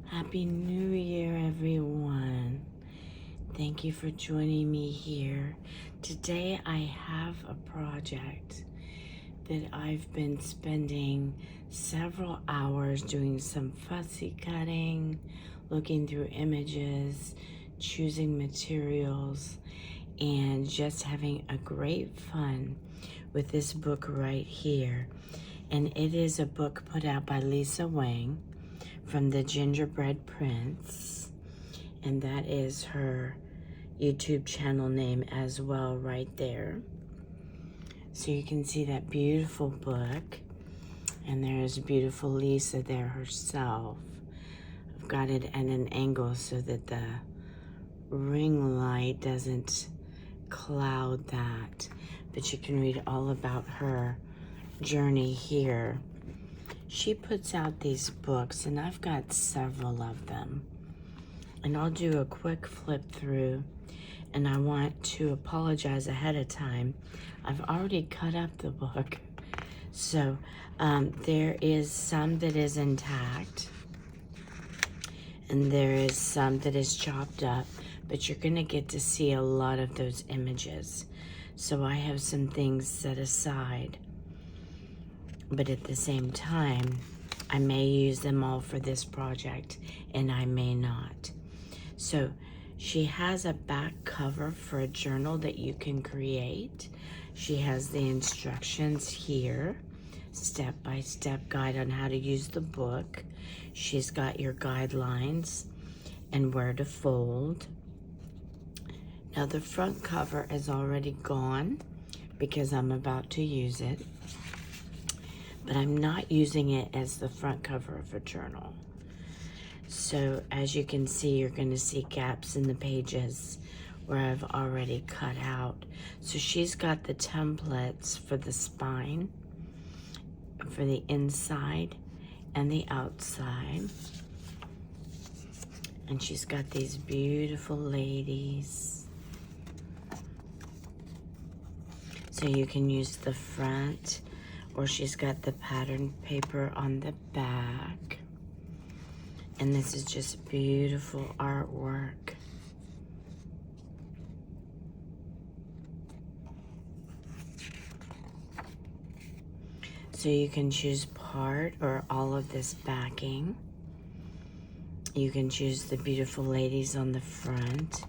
Happy New Year, everyone. Thank you for joining me here. Today I have a project that I've been spending several hours doing some fussy cutting, looking through images, choosing materials, and just having a great fun with this book right here. And it is a book put out by Lisa Wang from the Gingerbread Prince, and that is her YouTube channel name as well right there. So you can see that beautiful book, and there's beautiful Lisa there herself. I've got it at an angle so that the ring light doesn't cloud that, but you can read all about her journey here. She puts out these books, and I've got several of them. And I'll do a quick flip through, and I want to apologize ahead of time. I've already cut up the book. So there is some that is intact, and there is some that is chopped up, but you're gonna get to see a lot of those images. So I have some things set aside, but at the same time, I may use them all for this project, and I may not. So she has a back cover for a journal that you can create. She has the instructions here, step-by-step guide on how to use the book. She's got your guidelines and where to fold. Now the front cover is already gone because I'm about to use it, but I'm not using it as the front cover of a journal. So as you can see, you're going to see gaps in the pages where I've already cut out. So she's got the templates for the spine, for the inside and the outside. And she's got these beautiful ladies. So you can use the front, or she's got the pattern paper on the back. And this is just beautiful artwork. So you can choose part or all of this backing. You can choose the beautiful ladies on the front.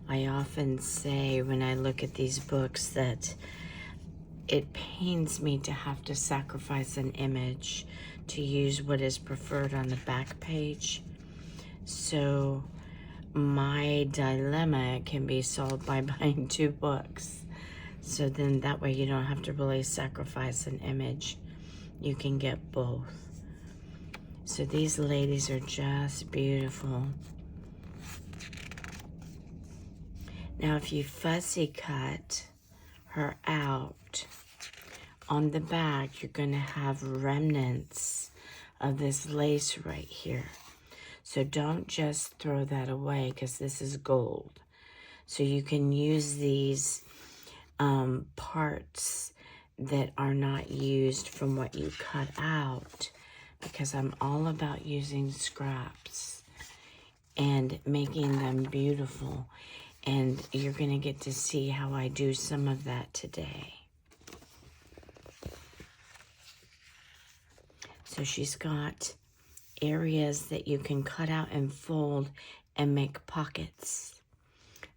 I often say when I look at these books that it pains me to have to sacrifice an image to use what is preferred on the back page. So my dilemma can be solved by buying two books. So then that way you don't have to really sacrifice an image. You can get both. So these ladies are just beautiful. Now if you fussy cut her out, on the back you're going to have remnants of this lace right here. So don't just throw that away because this is gold. So you can use these parts that are not used from what you cut out, because I'm all about using scraps and making them beautiful. And you're going to get to see how I do some of that today. So she's got areas that you can cut out and fold and make pockets.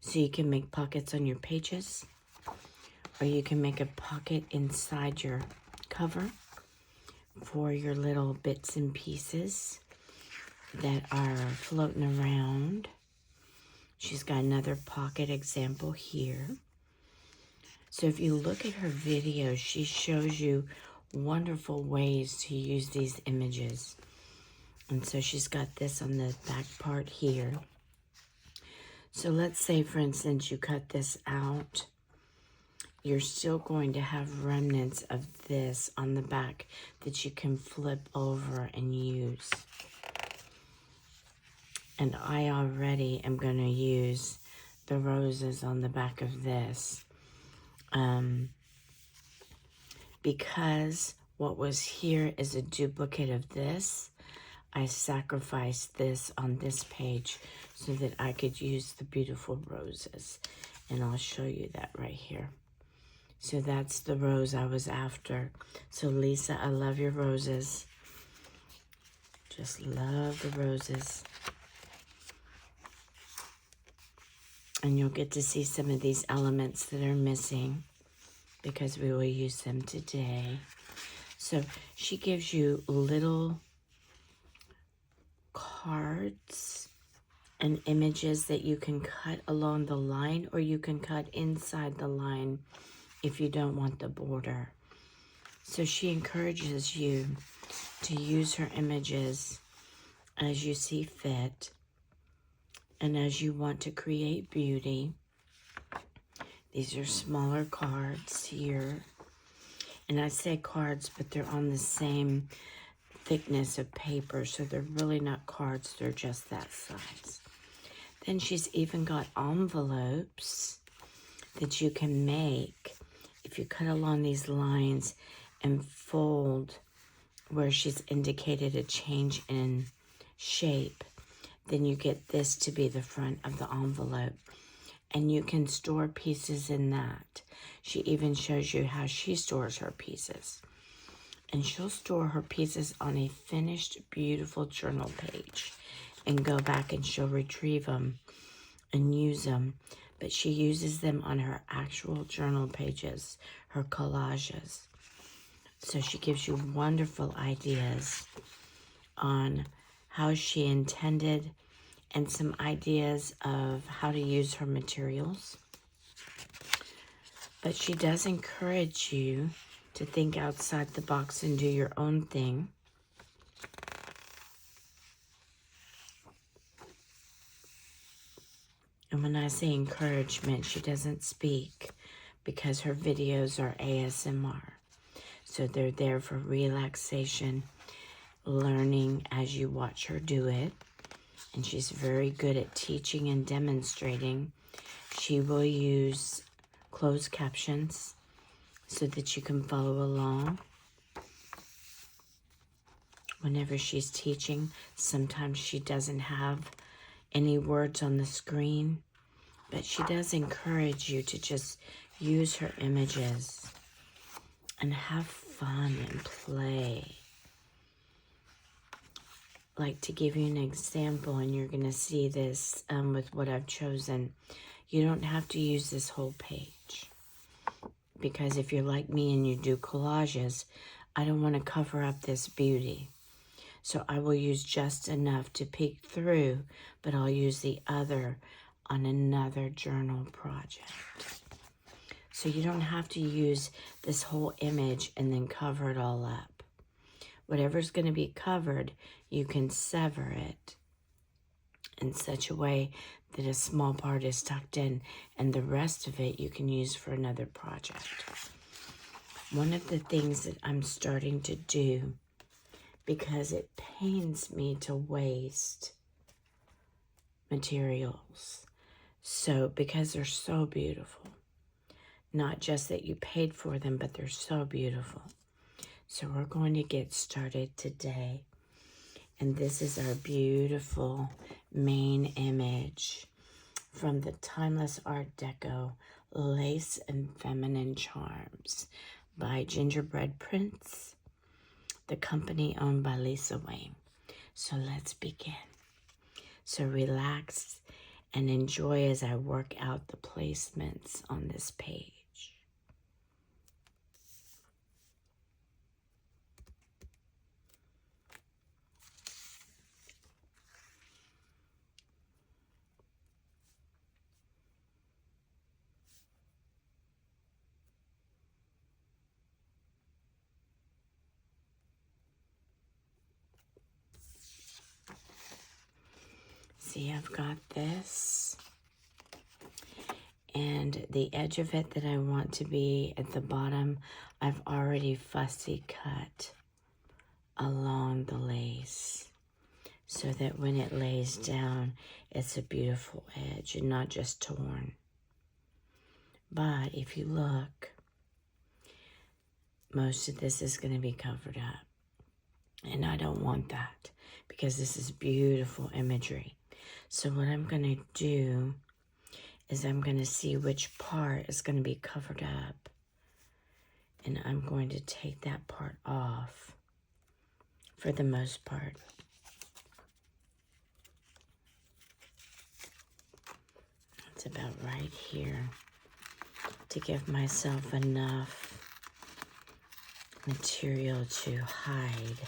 So you can make pockets on your pages, or you can make a pocket inside your cover for your little bits and pieces that are floating around. She's got another pocket example here. So if you look at her videos, she shows you wonderful ways to use these images. And so she's got this on the back part here. So let's say, for instance, you cut this out. You're still going to have remnants of this on the back that you can flip over and use. And I already am going to use the roses on the back of this. Because what was here is a duplicate of this, I sacrificed this on this page so that I could use the beautiful roses. And I'll show you that right here. So that's the rose I was after. So Lisa, I love your roses. Just love the roses. And you'll get to see some of these elements that are missing because we will use them today. So she gives you little cards and images that you can cut along the line, or you can cut inside the line if you don't want the border. So she encourages you to use her images as you see fit and as you want to create beauty. These are smaller cards here. And I say cards, but they're on the same thickness of paper, so they're really not cards, they're just that size. Then she's even got envelopes that you can make if you cut along these lines and fold where she's indicated a change in shape. Then you get this to be the front of the envelope, and you can store pieces in that. She even shows you how she stores her pieces. And she'll store her pieces on a finished, beautiful journal page and go back and she'll retrieve them and use them. But she uses them on her actual journal pages, her collages. So she gives you wonderful ideas on how she intended and some ideas of how to use her materials. But she does encourage you to think outside the box and do your own thing. And when I say encouragement, she doesn't speak because her videos are ASMR. So they're there for relaxation, learning as you watch her do it. And she's very good at teaching and demonstrating. She will use closed captions so that you can follow along. Whenever she's teaching, sometimes she doesn't have any words on the screen, but she does encourage you to just use her images and have fun and play. Like, to give you an example, and you're going to see this with what I've chosen, you don't have to use this whole page. Because if you're like me and you do collages, I don't want to cover up this beauty. So I will use just enough to peek through, but I'll use the other on another journal project. So you don't have to use this whole image and then cover it all up. Whatever's going to be covered, you can sever it in such a way that a small part is tucked in and the rest of it you can use for another project. One of the things that I'm starting to do, because it pains me to waste materials, so because they're so beautiful, not just that you paid for them, but they're so beautiful. So we're going to get started today. And this is our beautiful main image from the Timeless Art Deco Lace and Feminine Charms by Gingerbread Prince, the company owned by Lisa Wang. So let's begin. So relax and enjoy as I work out the placements on this page. See, I've got this, and the edge of it that I want to be at the bottom, I've already fussy cut along the lace so that when it lays down, it's a beautiful edge and not just torn. But if you look, most of this is going to be covered up, and I don't want that. because this is beautiful imagery. So what I'm going to do is I'm going to see which part is going to be covered up. And I'm going to take that part off for the most part. It's about right here to give myself enough material to hide,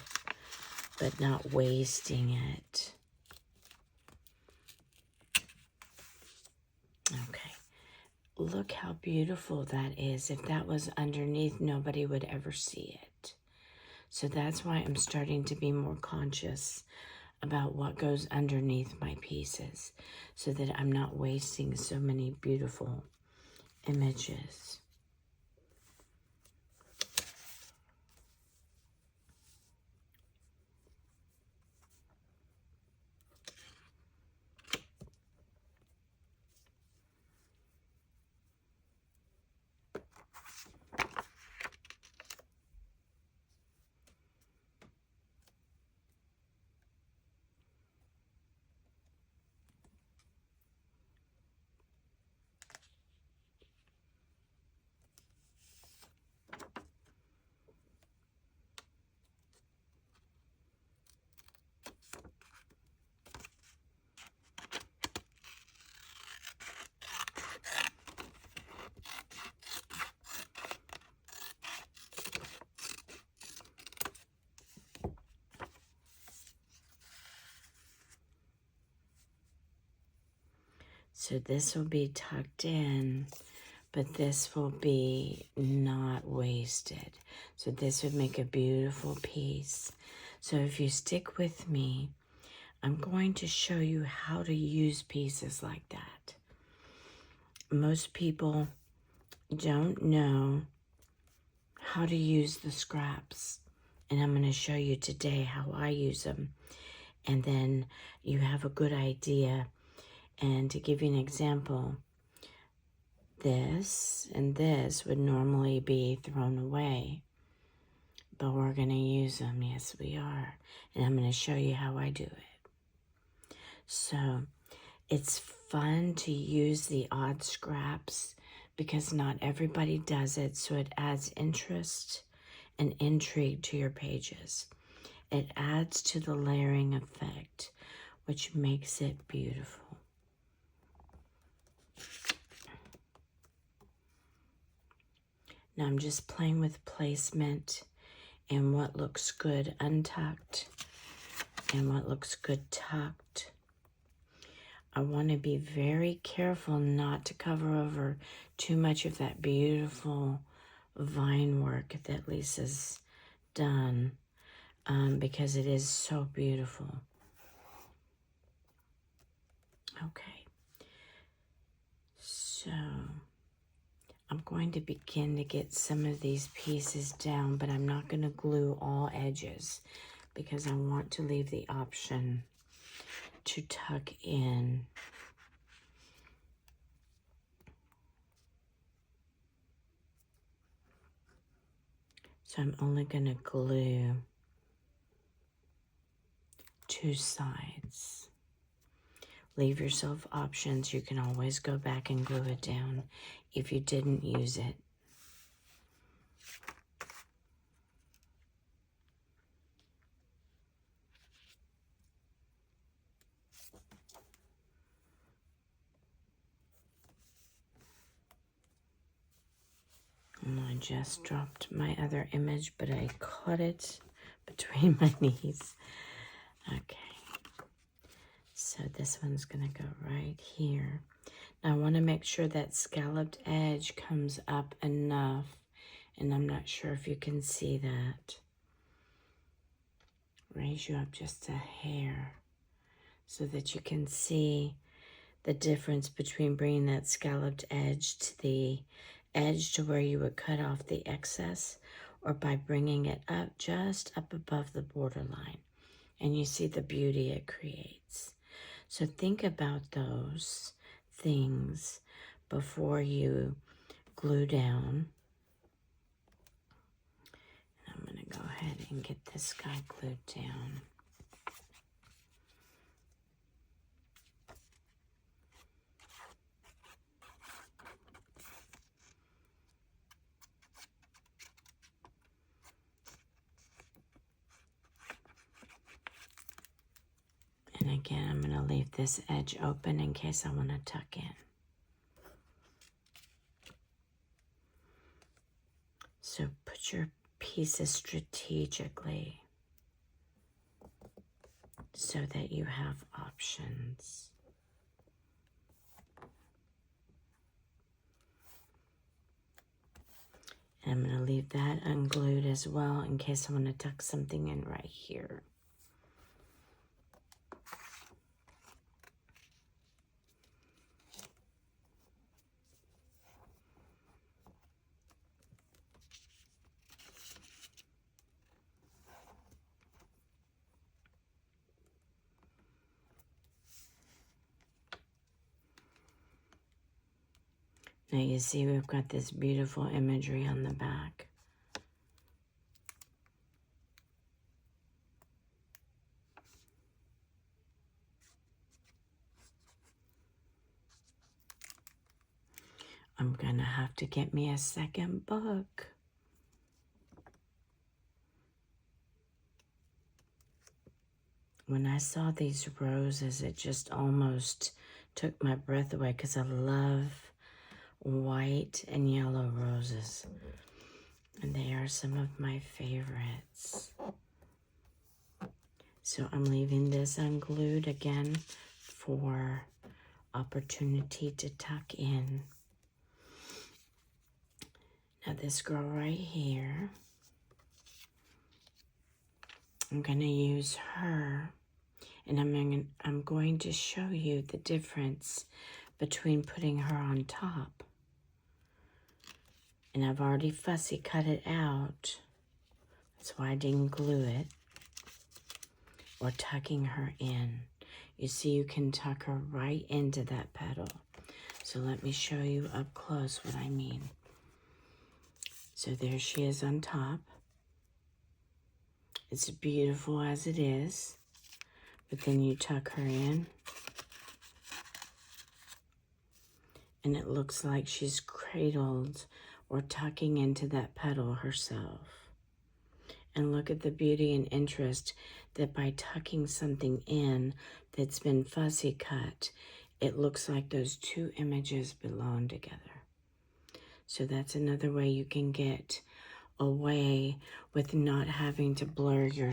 but not wasting it. Okay. Look how beautiful that is. If that was underneath, nobody would ever see it. So that's why I'm starting to be more conscious about what goes underneath my pieces, so that I'm not wasting so many beautiful images. So this will be tucked in, but this will be not wasted. So this would make a beautiful piece. So if you stick with me, I'm going to show you how to use pieces like that. Most people don't know how to use the scraps, and I'm going to show you today how I use them. And then you have a good idea. And to give you an example, this and this would normally be thrown away, but we're going to use them. Yes, we are. And I'm going to show you how I do it. So it's fun to use the odd scraps because not everybody does it, so it adds interest and intrigue to your pages. It adds to the layering effect, which makes it beautiful. Now I'm just playing with placement and what looks good untucked and what looks good tucked. I want to be very careful not to cover over too much of that beautiful vine work that Lisa's done, because it is so beautiful. Okay, so I'm going to begin to get some of these pieces down, but I'm not going to glue all edges because I want to leave the option to tuck in. So I'm only going to glue two sides. Leave yourself options. You can always go back and glue it down if you didn't use it. And I just dropped my other image, but I caught it between my knees. Okay. So this one's going to go right here. Now I want to make sure that scalloped edge comes up enough, and I'm not sure if you can see that. Raise you up just a hair so that you can see the difference between bringing that scalloped edge to the edge to where you would cut off the excess, or by bringing it up just up above the borderline, and you see the beauty it creates. So think about those things before you glue down. I'm going to go ahead and get this guy glued down. again, I'm going to leave this edge open in case I want to tuck in. So put your pieces strategically so that you have options. And I'm going to leave that unglued as well in case I want to tuck something in right here. Now you see we've got this beautiful imagery on the back. I'm gonna have to get me a second book. When I saw these roses, it just almost took my breath away because I love white and yellow roses. And they are some of my favorites. So I'm leaving this unglued again for opportunity to tuck in. Now this girl right here, I'm going to use her, and I'm going to show you the difference between putting her on top. And I've already fussy cut it out. That's why I didn't glue it. Or tucking her in. You see, you can tuck her right into that petal. So let me show you up close what I mean. So there she is on top. It's beautiful as it is. But then you tuck her in. And it looks like she's cradled or tucking into that petal herself. And look at the beauty and interest that by tucking something in that's been fussy cut, it looks like those two images belong together. So that's another way you can get away with not having to blur your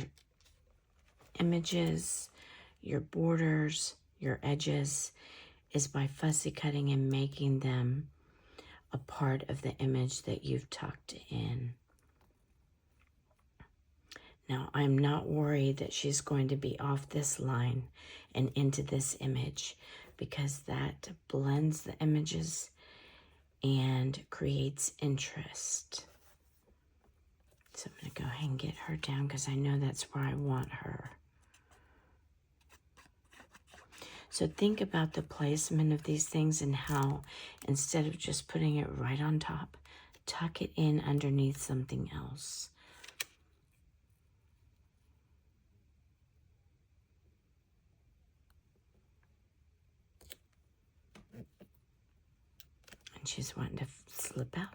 images, your borders, your edges, is by fussy cutting and making them a part of the image that you've tucked in. Now, I'm not worried that she's going to be off this line and into this image because that blends the images and creates interest. So I'm going to go ahead and get her down because I know that's where I want her. So think about the placement of these things and how, instead of just putting it right on top, tuck it in underneath something else. And she's wanting to slip out.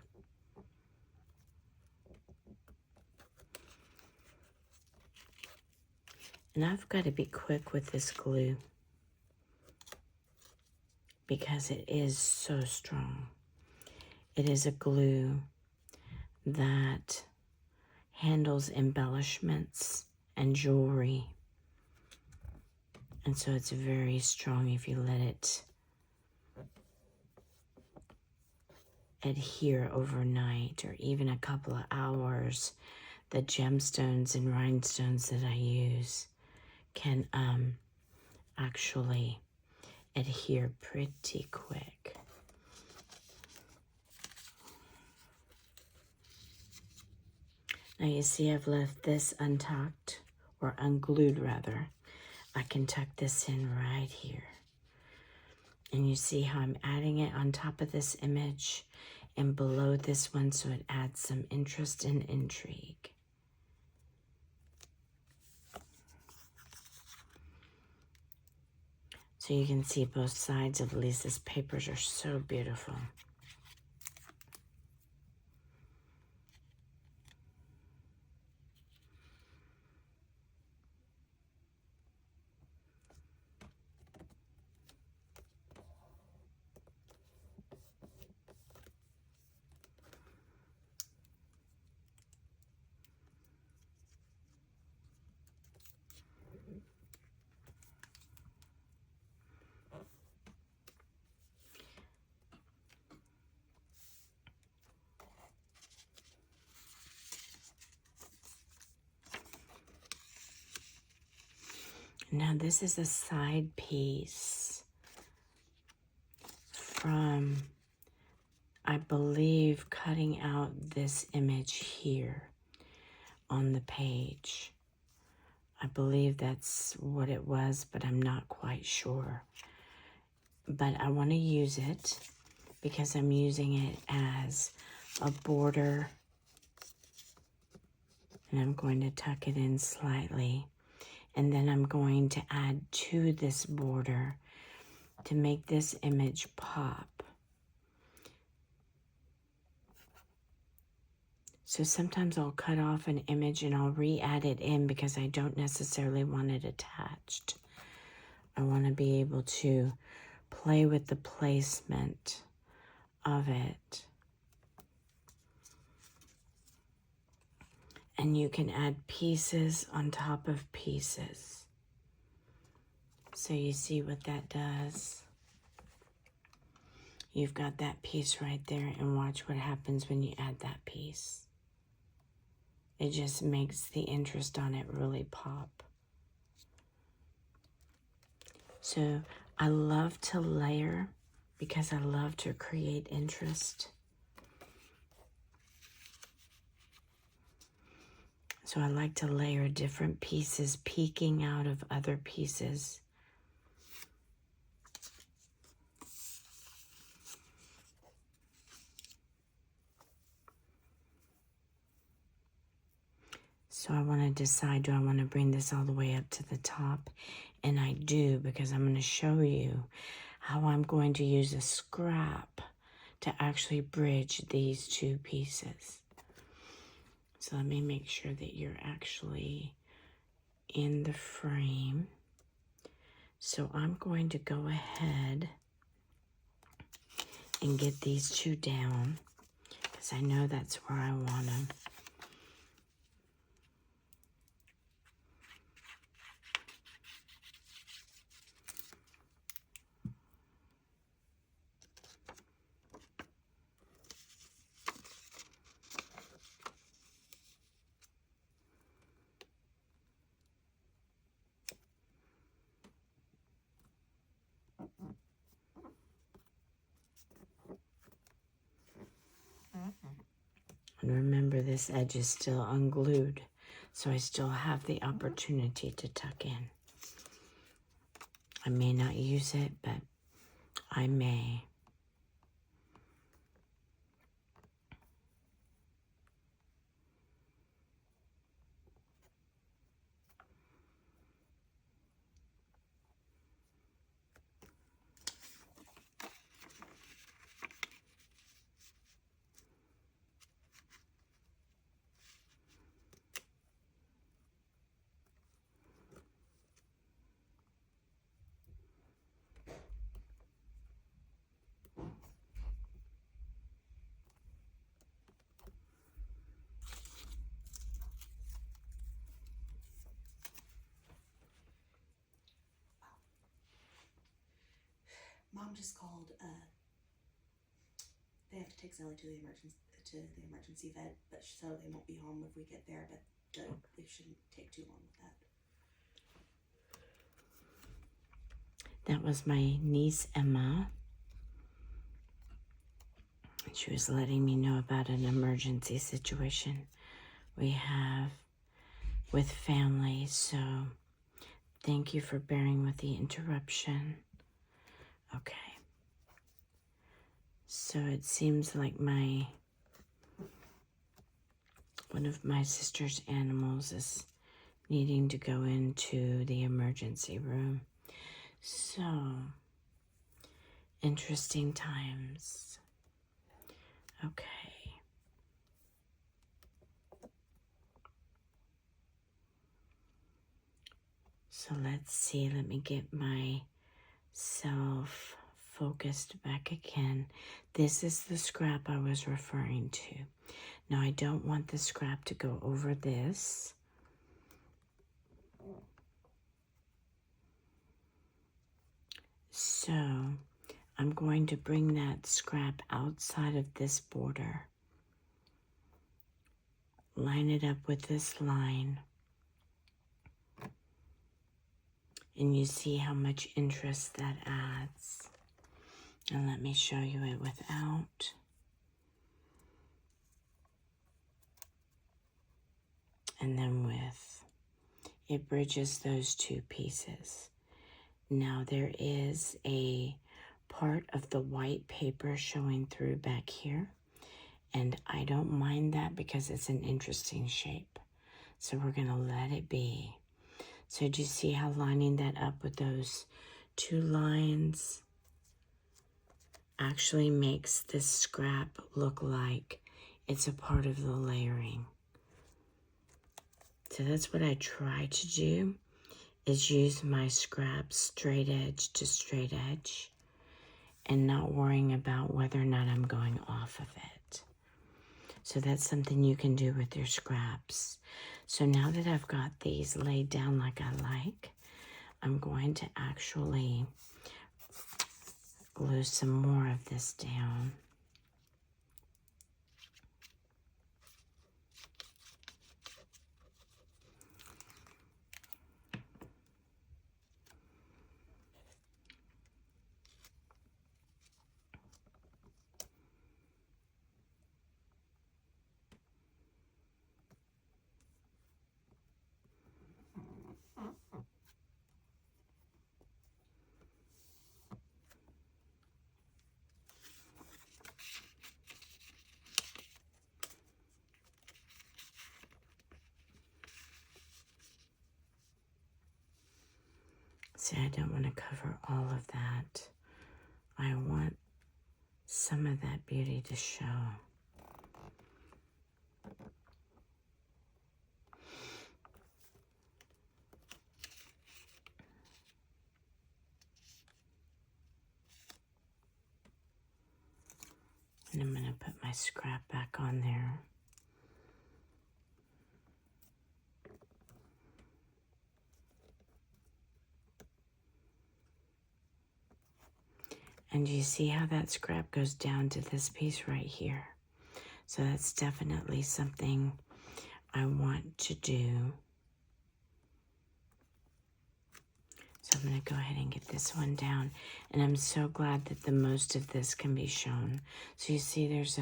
And I've got to be quick with this glue because it is so strong. It is a glue that handles embellishments and jewelry. And so it's very strong if you let it adhere overnight or even a couple of hours. The gemstones and rhinestones that I use can actually adhere pretty quick. Now you see I've left this untucked, or unglued rather. I can tuck this in right here. And you see how I'm adding it on top of this image and below this one so it adds some interest and intrigue. So you can see both sides of Lisa's papers are so beautiful. Now this is a side piece from, I believe, cutting out this image here on the page. I believe that's what it was, but I'm not quite sure. But I want to use it because I'm using it as a border, and I'm going to tuck it in slightly, and then I'm going to add to this border to make this image pop. So sometimes I'll cut off an image and I'll re-add it in because I don't necessarily want it attached. I want to be able to play with the placement of it. And you can add pieces on top of pieces. So you see what that does. You've got that piece right there, and watch what happens when you add that piece. It just makes the interest on it really pop. So I love to layer because I love to create interest. So I like to layer different pieces peeking out of other pieces. So I want to decide, do I want to bring this all the way up to the top? And I do, because I'm going to show you how I'm going to use a scrap to actually bridge these two pieces. So let me make sure that you're actually in the frame. So I'm going to go ahead and get these two down because I know that's where I want them. And remember, this edge is still unglued, so I still have the opportunity to tuck in. I may not use it, but I may. Mom just called. They have to take Sally to the emergency vet, but so they won't be home if we get there. But they shouldn't take too long with that. That was my niece Emma. She was letting me know about an emergency situation we have with family. So thank you for bearing with the interruption. Okay. So it seems like one of my sister's animals is needing to go into the emergency room. So, interesting times. Okay. So let's see, let me get myself focused back again. This is the scrap I was referring to. Now I don't want the scrap to go over this. So I'm going to bring that scrap outside of this border. Line it up with this line. And you see how much interest that adds. And let me show you it without. And then with. It bridges those two pieces. Now there is a part of the white paper showing through back here. And I don't mind that because it's an interesting shape. So we're going to let it be. So do you see how lining that up with those two lines actually makes this scrap look like it's a part of the layering? So that's what I try to do, is use my scrap straight edge to straight edge and not worrying about whether or not I'm going off of it. So that's something you can do with your scraps. So now that I've got these laid down like I like, I'm going to actually glue some more of this down. See, I don't want to cover all of that. I want some of that beauty to show. And I'm going to put my scrap back on there. And you see how that scrap goes down to this piece right here? So that's definitely something I want to do. So I'm going to go ahead and get this one down. And I'm so glad that the most of this can be shown. So you see there's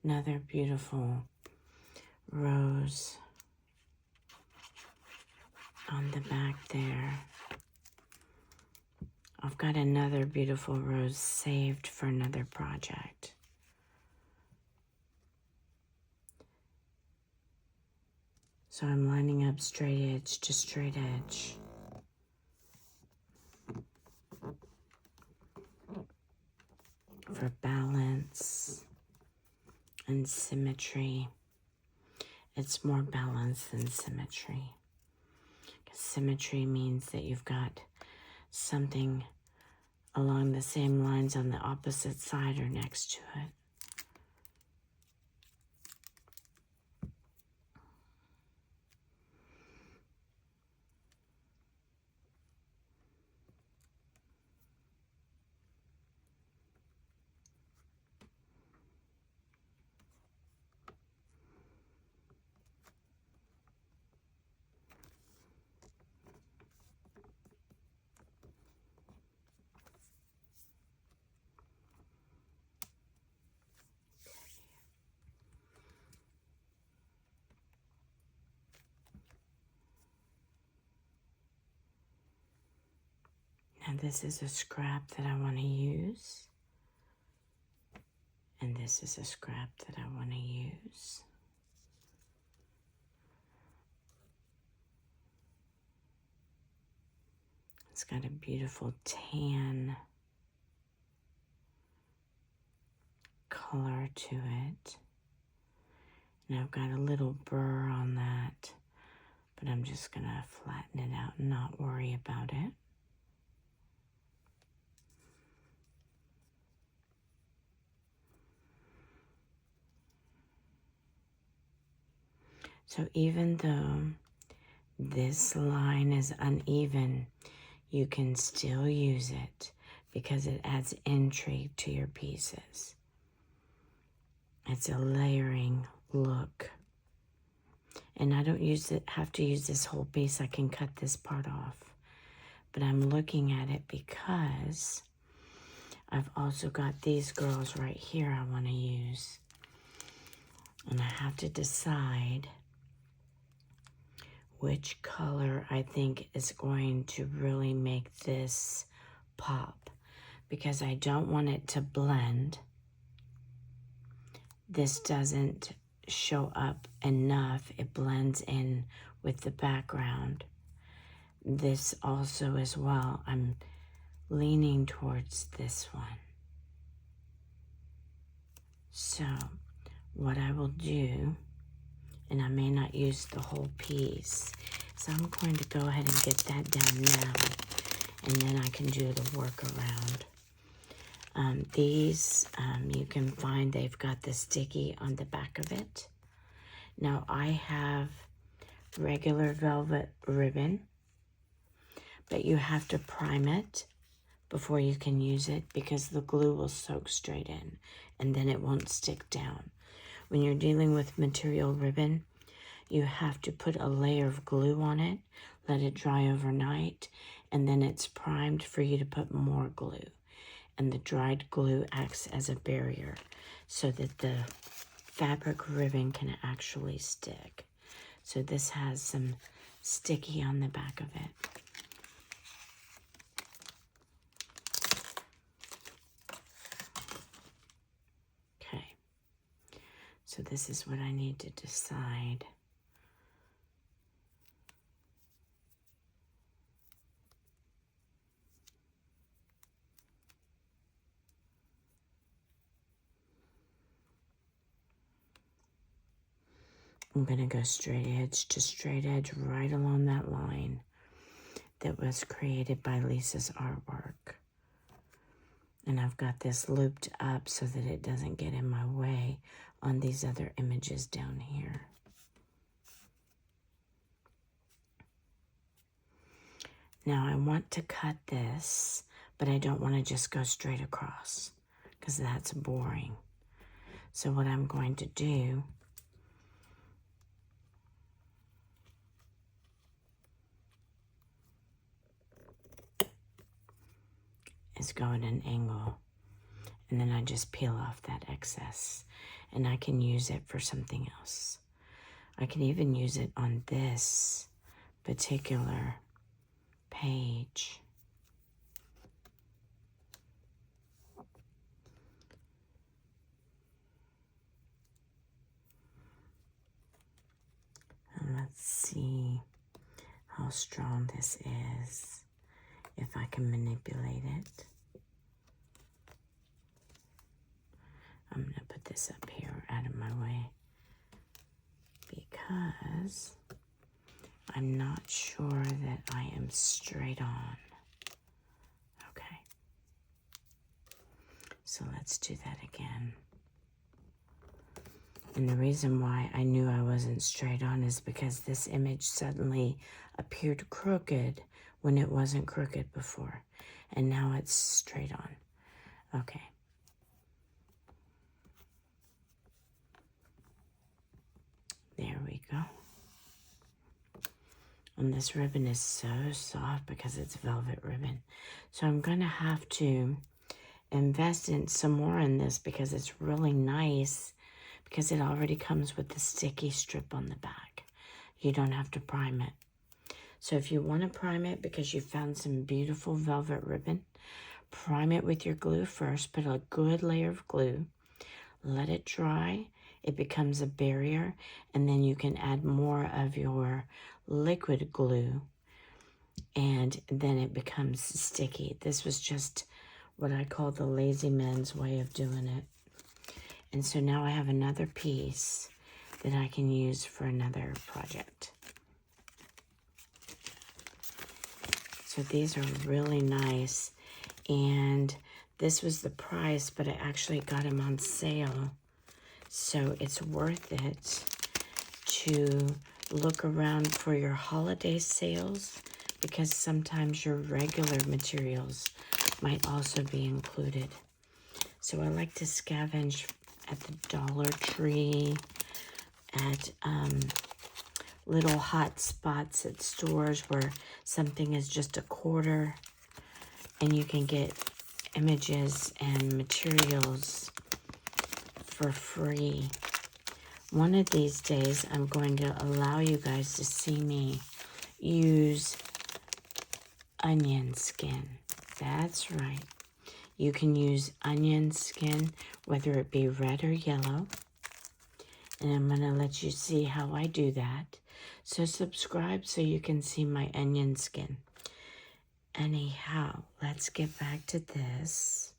another beautiful rose on the back there. I've got another beautiful rose saved for another project. So I'm lining up straight edge to straight edge. For balance and symmetry. It's more balance than symmetry. Because symmetry means that you've got something along the same lines on the opposite side or next to it. Now this is a scrap that I want to use. And this is a scrap that I want to use. It's got a beautiful tan color to it. And I've got a little burr on that, but I'm just going to flatten it out and not worry about it. So even though this line is uneven, you can still use it because it adds intrigue to your pieces. It's a layering look. And I don't have to use this whole piece. I can cut this part off. but I'm looking at it because I've also got these girls right here I want to use. And I have to decide which color I think is going to really make this pop, because I don't want it to blend. This doesn't show up enough. It blends in with the background. This also as well, I'm leaning towards this one. So what I will do, and I may not use the whole piece, so I'm going to go ahead and get that down now, and then I can do the workaround. These, you can find they've got the sticky on the back of it. Now I have regular velvet ribbon, but you have to prime it before you can use it because the glue will soak straight in and then it won't stick down. When you're dealing with material ribbon, you have to put a layer of glue on it, let it dry overnight, and then it's primed for you to put more glue. And the dried glue acts as a barrier so that the fabric ribbon can actually stick. So this has some sticky on the back of it. Okay, so this is what I need to decide. I'm going to go straight edge to straight edge right along that line that was created by Lisa's artwork. And I've got this looped up so that it doesn't get in my way on these other images down here. Now I want to cut this, but I don't want to just go straight across because that's boring. So what I'm going to do is go at an angle, and then I just peel off that excess, and I can use it for something else. I can even use it on this particular page. And let's see how strong this is, if I can manipulate it. I'm going to put this up here out of my way because I'm not sure that I am straight on. Okay. So let's do that again. And the reason why I knew I wasn't straight on is because this image suddenly appeared crooked when it wasn't crooked before. And now it's straight on. Okay. There we go. And this ribbon is so soft because it's velvet ribbon. So I'm going to have to invest in some more in this because it's really nice, because it already comes with the sticky strip on the back. You don't have to prime it. So if you want to prime it because you found some beautiful velvet ribbon, prime it with your glue first. Put a good layer of glue. Let it dry. It becomes a barrier, and then you can add more of your liquid glue, and then it becomes sticky. This was just what I call the lazy man's way of doing it. And so now I have another piece that I can use for another project. So these are really nice, and this was the price, but I actually got them on sale. So it's worth it to look around for your holiday sales, because sometimes your regular materials might also be included. So I like to scavenge at the Dollar Tree, at little hot spots at stores where something is just a quarter and you can get images and materials for free. One of these days, I'm going to allow you guys to see me use onion skin. That's right. You can use onion skin, whether it be red or yellow. And I'm going to let you see how I do that. So subscribe so you can see my onion skin. Anyhow, let's get back to this.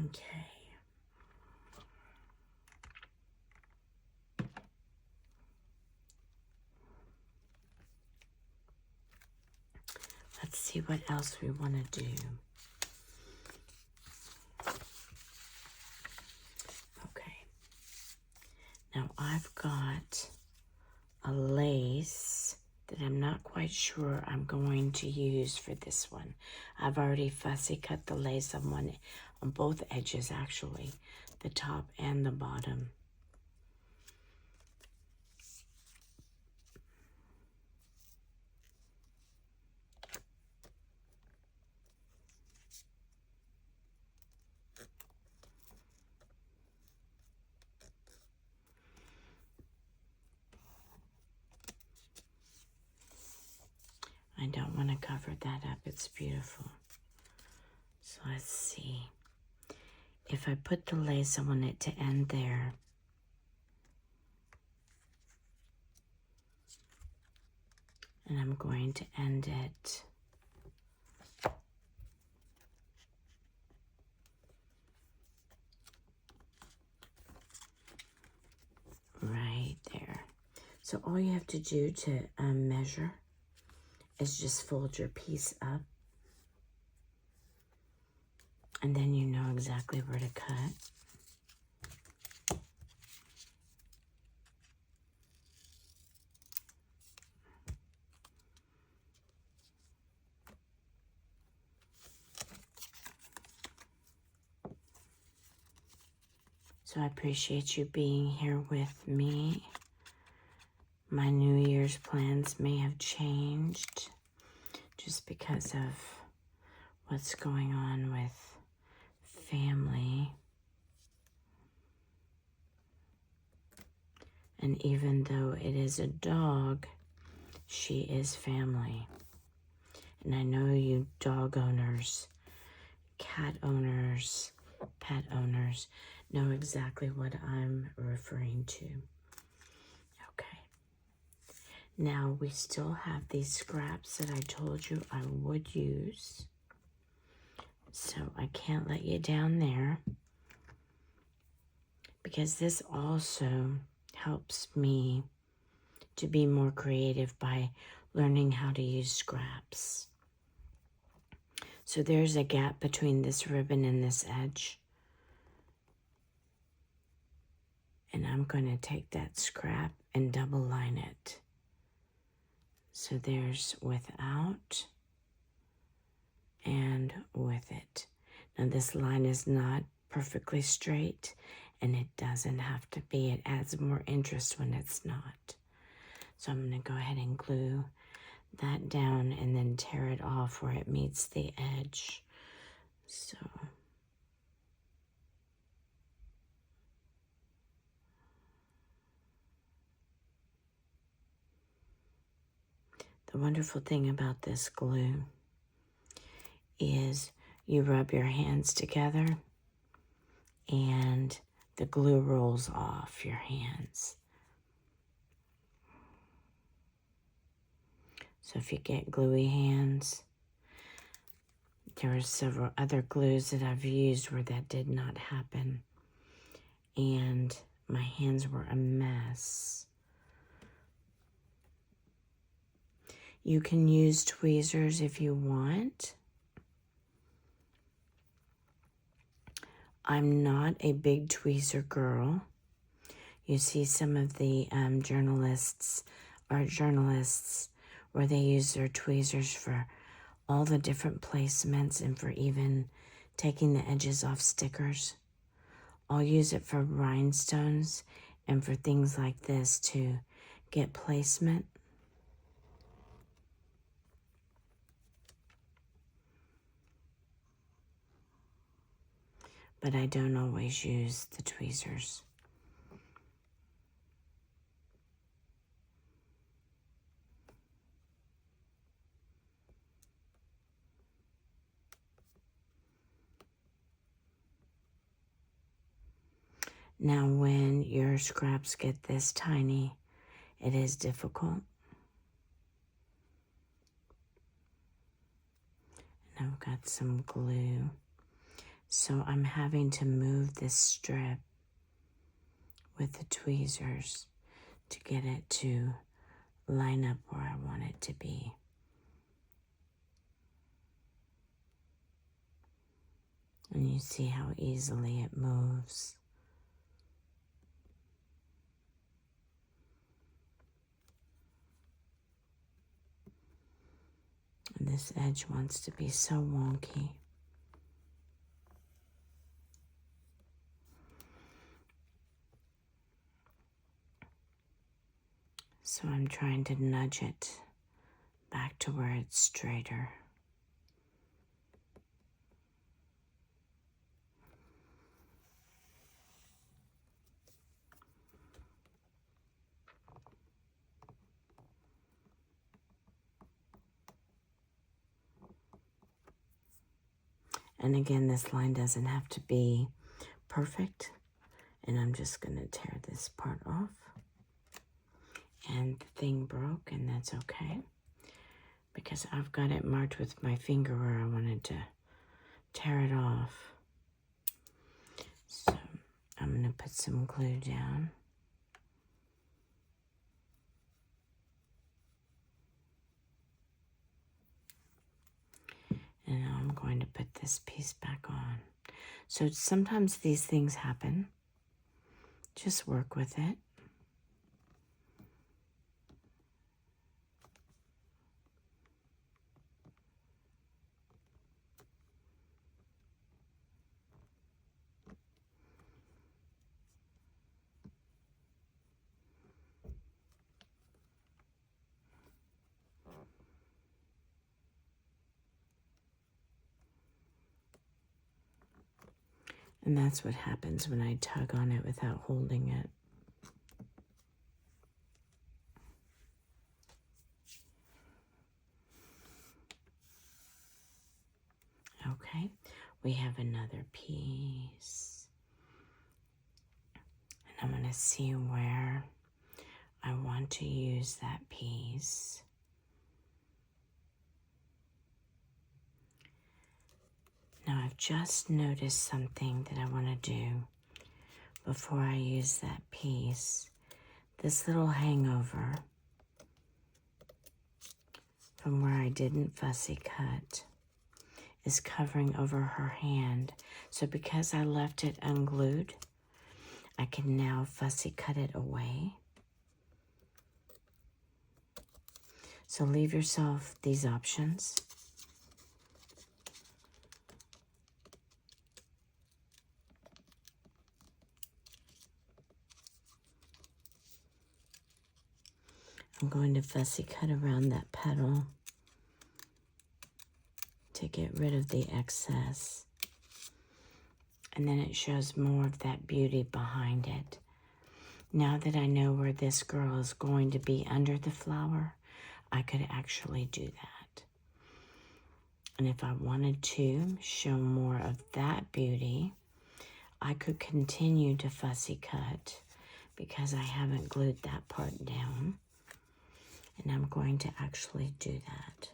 Okay. Let's see what else we want to do. Okay. Now I've got a lace that I'm not quite sure I'm going to use for this one. I've already fussy cut the lace on both edges actually, the top and the bottom. I don't want to cover that up. It's beautiful. So let's see. If I put the lace, I want it to end there. And I'm going to end it right there. So all you have to do to measure is just fold your piece up, and then you know exactly where to cut. So I appreciate you being here with me. My New Year's plans may have changed just because of what's going on with family. And even though it is a dog, she is family. And I know you dog owners, cat owners, pet owners know exactly what I'm referring to. Okay. Now we still have these scraps that I told you I would use. So I can't let you down there, because this also helps me to be more creative by learning how to use scraps. So there's a gap between this ribbon and this edge. And I'm going to take that scrap and double line it. So there's without and with it. Now this line is not perfectly straight, and it doesn't have to be. It adds more interest when it's not. So I'm going to go ahead and glue that down and then tear it off where it meets the edge. So the wonderful thing about this glue is you rub your hands together and the glue rolls off your hands. So if you get gluey hands, there are several other glues that I've used where that did not happen. And my hands were a mess. You can use tweezers if you want. I'm not a big tweezer girl. You see some of the art journalists, where they use their tweezers for all the different placements and for even taking the edges off stickers. I'll use it for rhinestones and for things like this to get placement. But I don't always use the tweezers. Now, when your scraps get this tiny, it is difficult. And I've got some glue. So I'm having to move this strip with the tweezers to get it to line up where I want it to be. And you see how easily it moves. And this edge wants to be so wonky. So I'm trying to nudge it back to where it's straighter. And again, this line doesn't have to be perfect. And I'm just going to tear this part off. And the thing broke, and that's okay. Because I've got it marked with my finger where I wanted to tear it off. So I'm going to put some glue down. And now I'm going to put this piece back on. So sometimes these things happen. Just work with it. And that's what happens when I tug on it without holding it. Okay, we have another piece. And I'm going to see where I want to use that piece. Now I've just noticed something that I want to do before I use that piece. This little hangover from where I didn't fussy cut is covering over her hand. So because I left it unglued, I can now fussy cut it away. So leave yourself these options. I'm going to fussy cut around that petal to get rid of the excess. And then it shows more of that beauty behind it. Now that I know where this girl is going to be under the flower, I could actually do that. And if I wanted to show more of that beauty, I could continue to fussy cut because I haven't glued that part down. And I'm going to actually do that.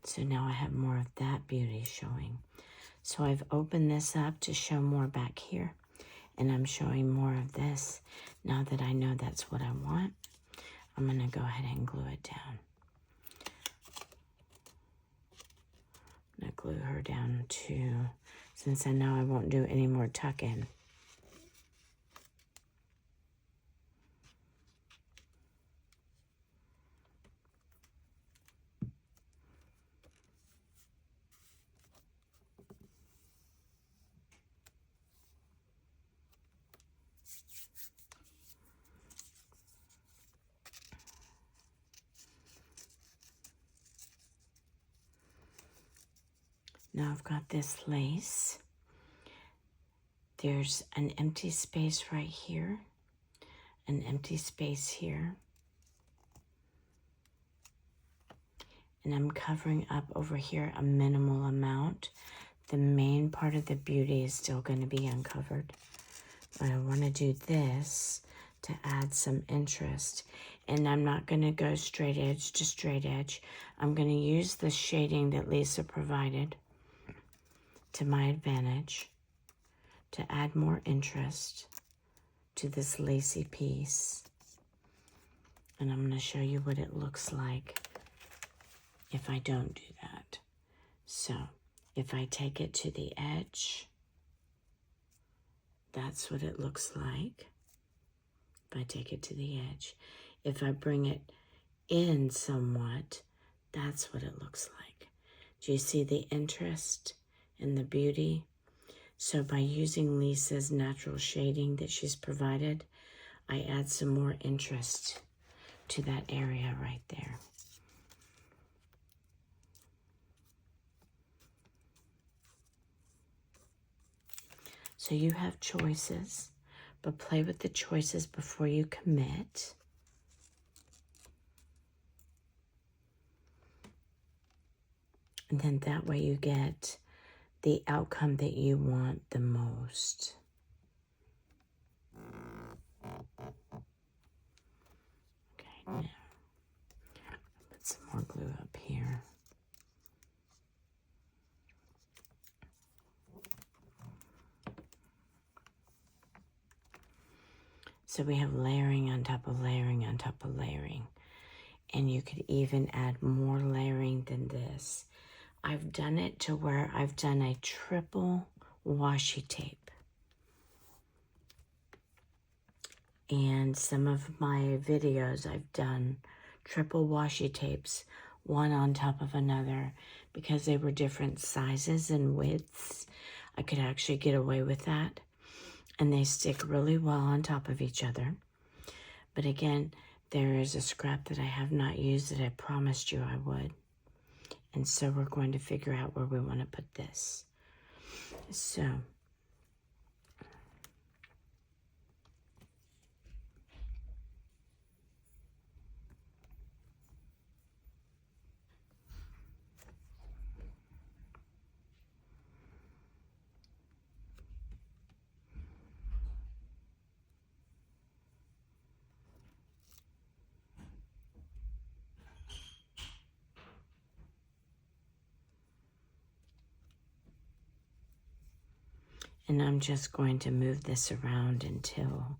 So now I have more of that beauty showing. So I've opened this up to show more back here. And I'm showing more of this. Now that I know that's what I want, I'm going to go ahead and glue it down. I'm going to glue her down to since I know I won't do any more tuck-in. Now I've got this lace. There's an empty space right here, an empty space here. And I'm covering up over here a minimal amount. The main part of the beauty is still going to be uncovered. But I want to do this to add some interest. And I'm not going to go straight edge to straight edge. I'm going to use the shading that Lisa provided to my advantage to add more interest to this lacy piece. And I'm going to show you what it looks like if I don't do that. So if I take it to the edge, that's what it looks like. If I take it to the edge. If I bring it in somewhat, that's what it looks like. Do you see the interest and the beauty? So by using Lisa's natural shading that she's provided, I add some more interest to that area right there. So you have choices, but play with the choices before you commit. And then that way you get the outcome that you want the most. Okay, now put some more glue up here. So we have layering on top of layering on top of layering. And you could even add more layering than this. I've done it to where I've done a triple washi tape. And some of my videos I've done triple washi tapes, one on top of another, because they were different sizes and widths. I could actually get away with that. And they stick really well on top of each other. But again, there is a scrap that I have not used that I promised you I would. And so we're going to figure out where we want to put this. So and I'm just going to move this around until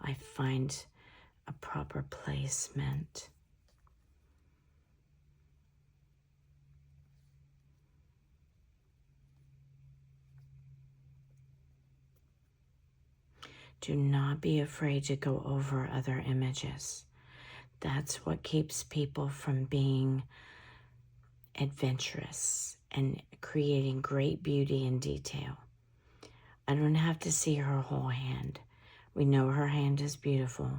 I find a proper placement. Do not be afraid to go over other images. That's what keeps people from being adventurous and creating great beauty and detail. I don't have to see her whole hand. We know her hand is beautiful.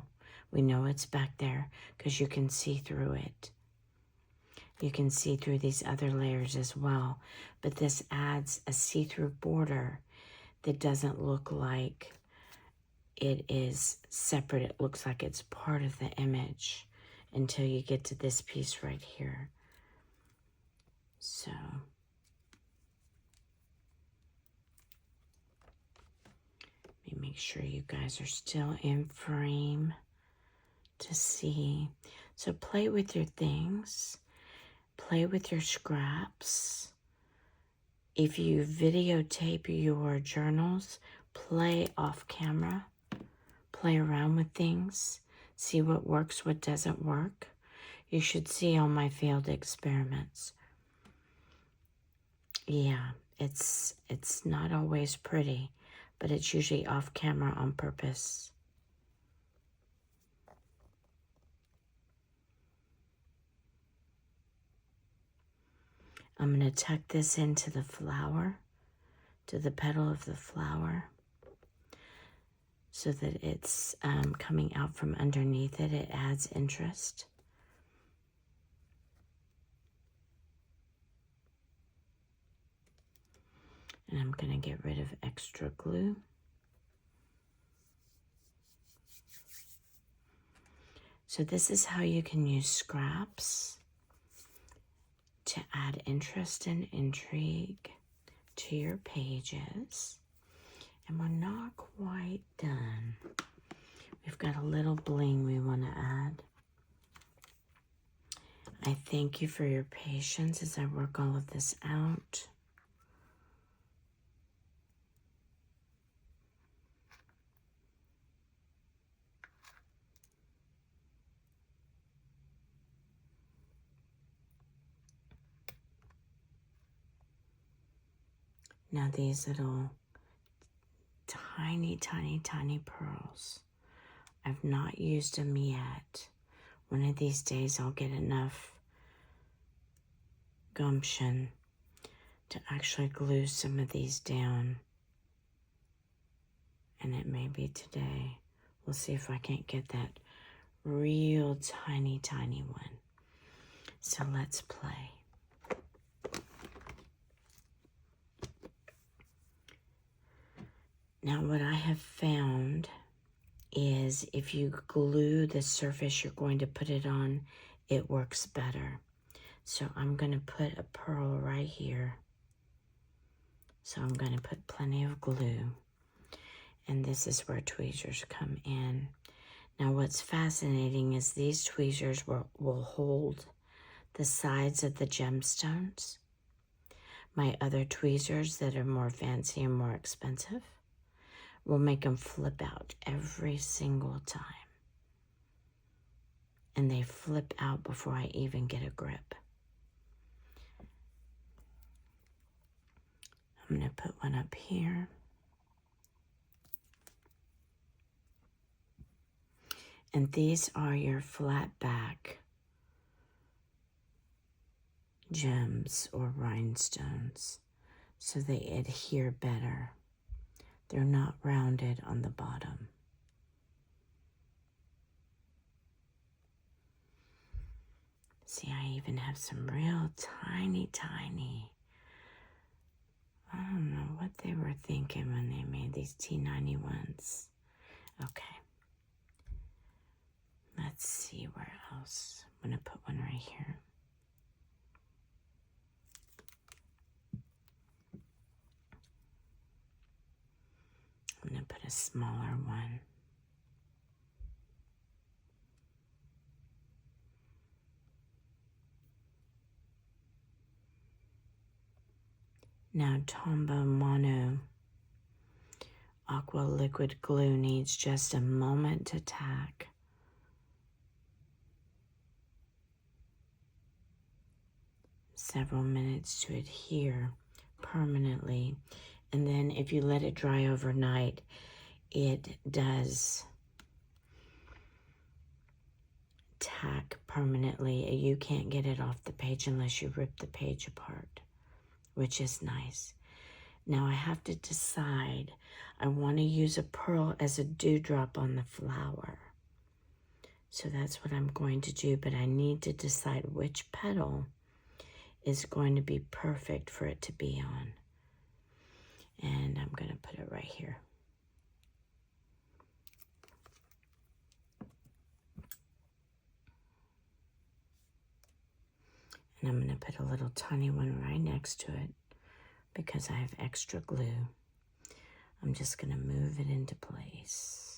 We know it's back there because you can see through it. You can see through these other layers as well. But this adds a see-through border that doesn't look like it is separate. It looks like it's part of the image until you get to this piece right here. So let me make sure you guys are still in frame to see. So play with your things. Play with your scraps. If you videotape your journals, play off camera. Play around with things. See what works, what doesn't work. You should see all my failed experiments. Yeah, It's not always pretty, but it's usually off camera on purpose. I'm going to tuck this into the flower, to the petal of the flower, so that it's coming out from underneath it. It adds interest. And I'm going to get rid of extra glue. So this is how you can use scraps to add interest and intrigue to your pages. And we're not quite done. We've got a little bling we want to add. I thank you for your patience as I work all of this out. Now these little tiny, tiny, tiny pearls, I've not used them yet. One of these days I'll get enough gumption to actually glue some of these down. And it may be today. We'll see if I can't get that real tiny, tiny one. So let's play. Now what I have found is if you glue the surface you're going to put it on, it works better. So I'm going to put a pearl right here. So I'm going to put plenty of glue. And this is where tweezers come in. Now what's fascinating is these tweezers will hold the sides of the gemstones. My other tweezers that are more fancy and more expensive will make them flip out every single time. And they flip out before I even get a grip. I'm going to put one up here. And these are your flat back gems or rhinestones, so they adhere better. They're not rounded on the bottom. See, I even have some real tiny, tiny. I don't know what they were thinking when they made these T91s. Okay. Let's see where else. I'm going to put one right here. I'm going to put a smaller one. Now Tombow Mono Aqua Liquid Glue needs just a moment to tack. Several minutes to adhere permanently. And then if you let it dry overnight, it does tack permanently. You can't get it off the page unless you rip the page apart, which is nice. Now I have to decide. I want to use a pearl as a dewdrop on the flower. So that's what I'm going to do, but I need to decide which petal is going to be perfect for it to be on. And I'm going to put it right here. And I'm going to put a little tiny one right next to it because I have extra glue. I'm just going to move it into place.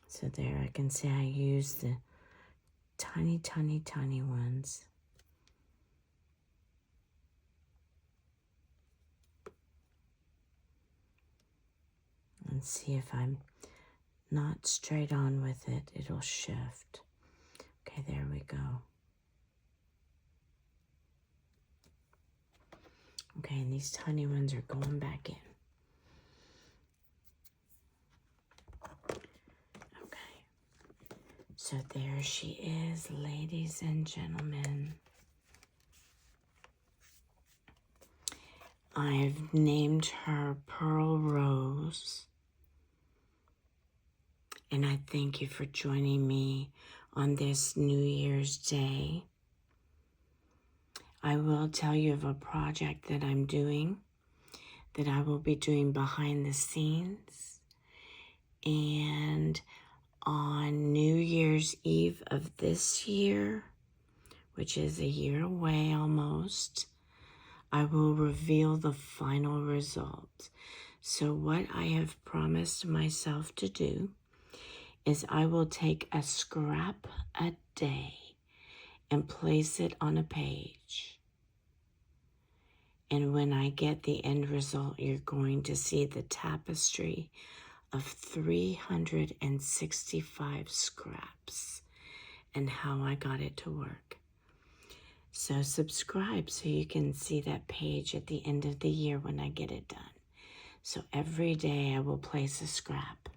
So there, I can see I use the tiny, tiny, tiny ones. And see if I'm not straight on with it, it'll shift. Okay, there we go. Okay, and these tiny ones are going back in. Okay, so there she is, ladies and gentlemen. I've named her Pearl Rose. And I thank you for joining me on this New Year's Day. I will tell you of a project that I'm doing, that I will be doing behind the scenes. And on New Year's Eve of this year, which is a year away almost, I will reveal the final result. So what I have promised myself to do is I will take a scrap a day and place it on a page. And when I get the end result, you're going to see the tapestry of 365 scraps and how I got it to work. So subscribe so you can see that page at the end of the year when I get it done. So every day I will place a scrap,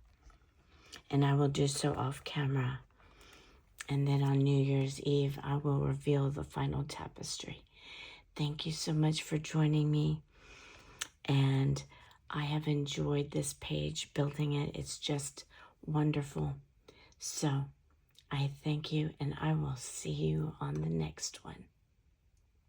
and I will do so off camera. And then on New Year's Eve, I will reveal the final tapestry. Thank you so much for joining me. And I have enjoyed this page, building it. It's just wonderful. So I thank you, and I will see you on the next one.